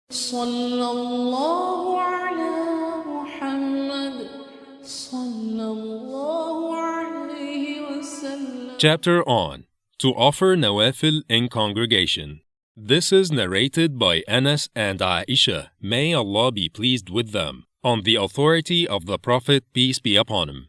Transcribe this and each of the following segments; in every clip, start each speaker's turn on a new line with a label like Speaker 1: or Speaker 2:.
Speaker 1: صلى الله على محمد صلى الله عليه وسلم.
Speaker 2: Chapter on To offer Nawafil in congregation. This is narrated by Anas and Aisha, may Allah be pleased with them, on the authority of the Prophet, peace be upon him.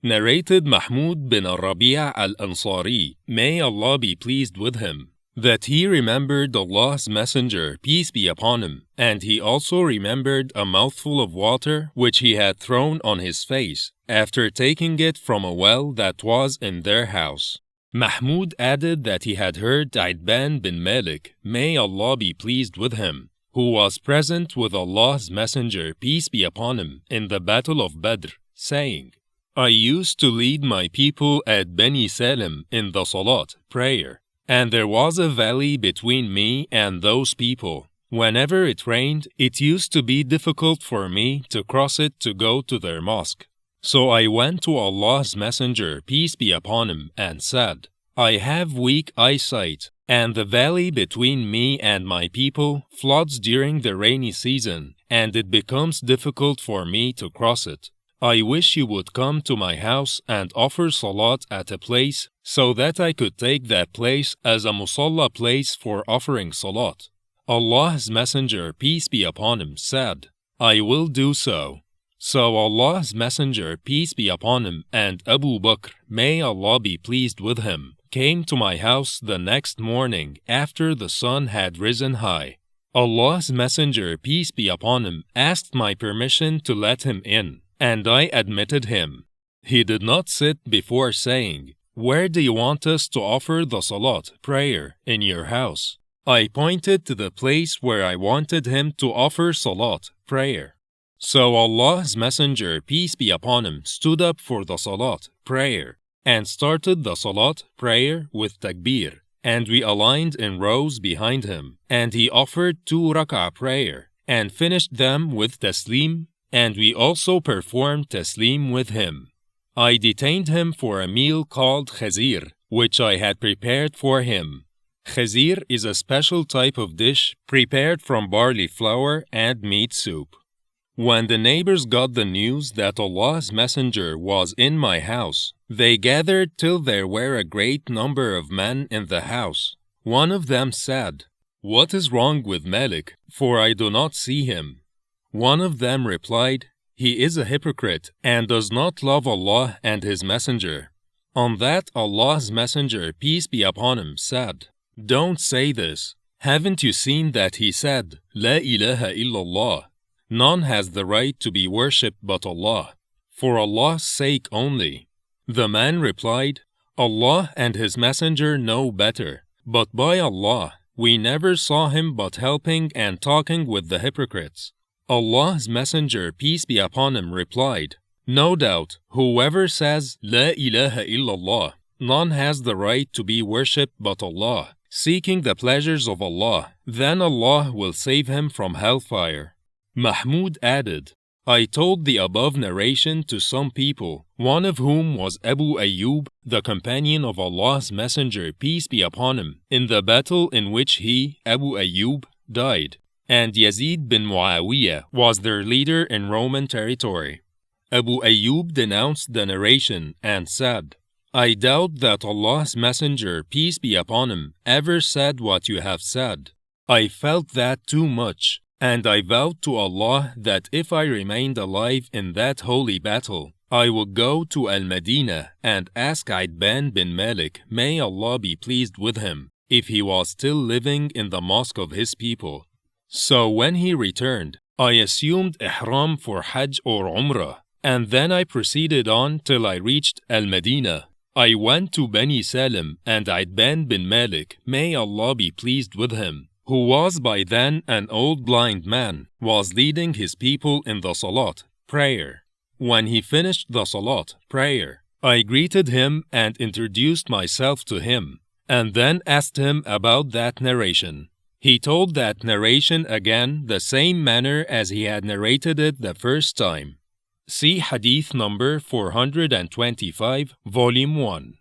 Speaker 2: Narrated Mahmud bin al-Rabi' al-Ansari, may Allah be pleased with him, that he remembered Allah's Messenger, peace be upon him, and he also remembered a mouthful of water which he had thrown on his face, after taking it from a well that was in their house. Mahmud added that he had heard Itban bin Malik, may Allah be pleased with him, who was present with Allah's Messenger, peace be upon him, in the battle of Badr, saying, I used to lead my people at Bani Salim in the Salat, prayer, and there was a valley between me and those people. Whenever it rained, it used to be difficult for me to cross it to go to their mosque. So I went to Allah's Messenger, peace be upon him, and said, I have weak eyesight, and the valley between me and my people floods during the rainy season, and it becomes difficult for me to cross it. I wish you would come to my house and offer salat at a place so that I could take that place as a musalla place for offering salat. Allah's Messenger, peace be upon him, said, I will do so. So Allah's Messenger, peace be upon him, and Abu Bakr, may Allah be pleased with him, came to my house the next morning after the sun had risen high. Allah's Messenger, peace be upon him, asked my permission to let him in, and I admitted him. He did not sit before saying, Where do you want us to offer the salat, prayer, in your house? I pointed to the place where I wanted him to offer salat, prayer. So Allah's Messenger, peace be upon him, stood up for the salat, prayer, and started the salat, prayer, with takbir, and we aligned in rows behind him, and he offered 2 rak'ah prayer, and finished them with taslim, and we also performed taslim with him. I detained him for a meal called khazir, which I had prepared for him. Khazir is a special type of dish prepared from barley flour and meat soup. When the neighbors got the news that Allah's Messenger was in my house, they gathered till there were a great number of men in the house. One of them said, What is wrong with Malik, for I do not see him? One of them replied, He is a hypocrite and does not love Allah and His Messenger. On that Allah's Messenger, peace be upon him, said, Don't say this. Haven't you seen that he said, La ilaha illallah? None has the right to be worshipped but Allah, for Allah's sake only. The man replied, Allah and His Messenger know better, but by Allah, we never saw him but helping and talking with the hypocrites. Allah's Messenger, peace be upon him, replied, No doubt, whoever says, La ilaha illallah, none has the right to be worshipped but Allah, seeking the pleasures of Allah, then Allah will save him from hellfire. Mahmud added, I told the above narration to some people, one of whom was Abu Ayyub, the companion of Allah's Messenger, peace be upon him, in the battle in which he, Abu Ayyub, died, and Yazid bin Muawiyah was their leader in Roman territory. Abu Ayyub denounced the narration and said, I doubt that Allah's Messenger, peace be upon him, ever said what you have said. I felt that too much, and I vowed to Allah that if I remained alive in that holy battle, I would go to Al-Madinah and ask Itban bin Malik, may Allah be pleased with him, if he was still living in the mosque of his people. So when he returned, I assumed ihram for Hajj or Umrah, and then I proceeded on till I reached Al-Madinah. I went to Bani Salim, and Itban bin Malik, may Allah be pleased with him, who was by then an old blind man, was leading his people in the salat, prayer. When he finished the salat, prayer, I greeted him and introduced myself to him, and then asked him about that narration. He told that narration again the same manner as he had narrated it the first time. See Hadith number 425, Volume 1.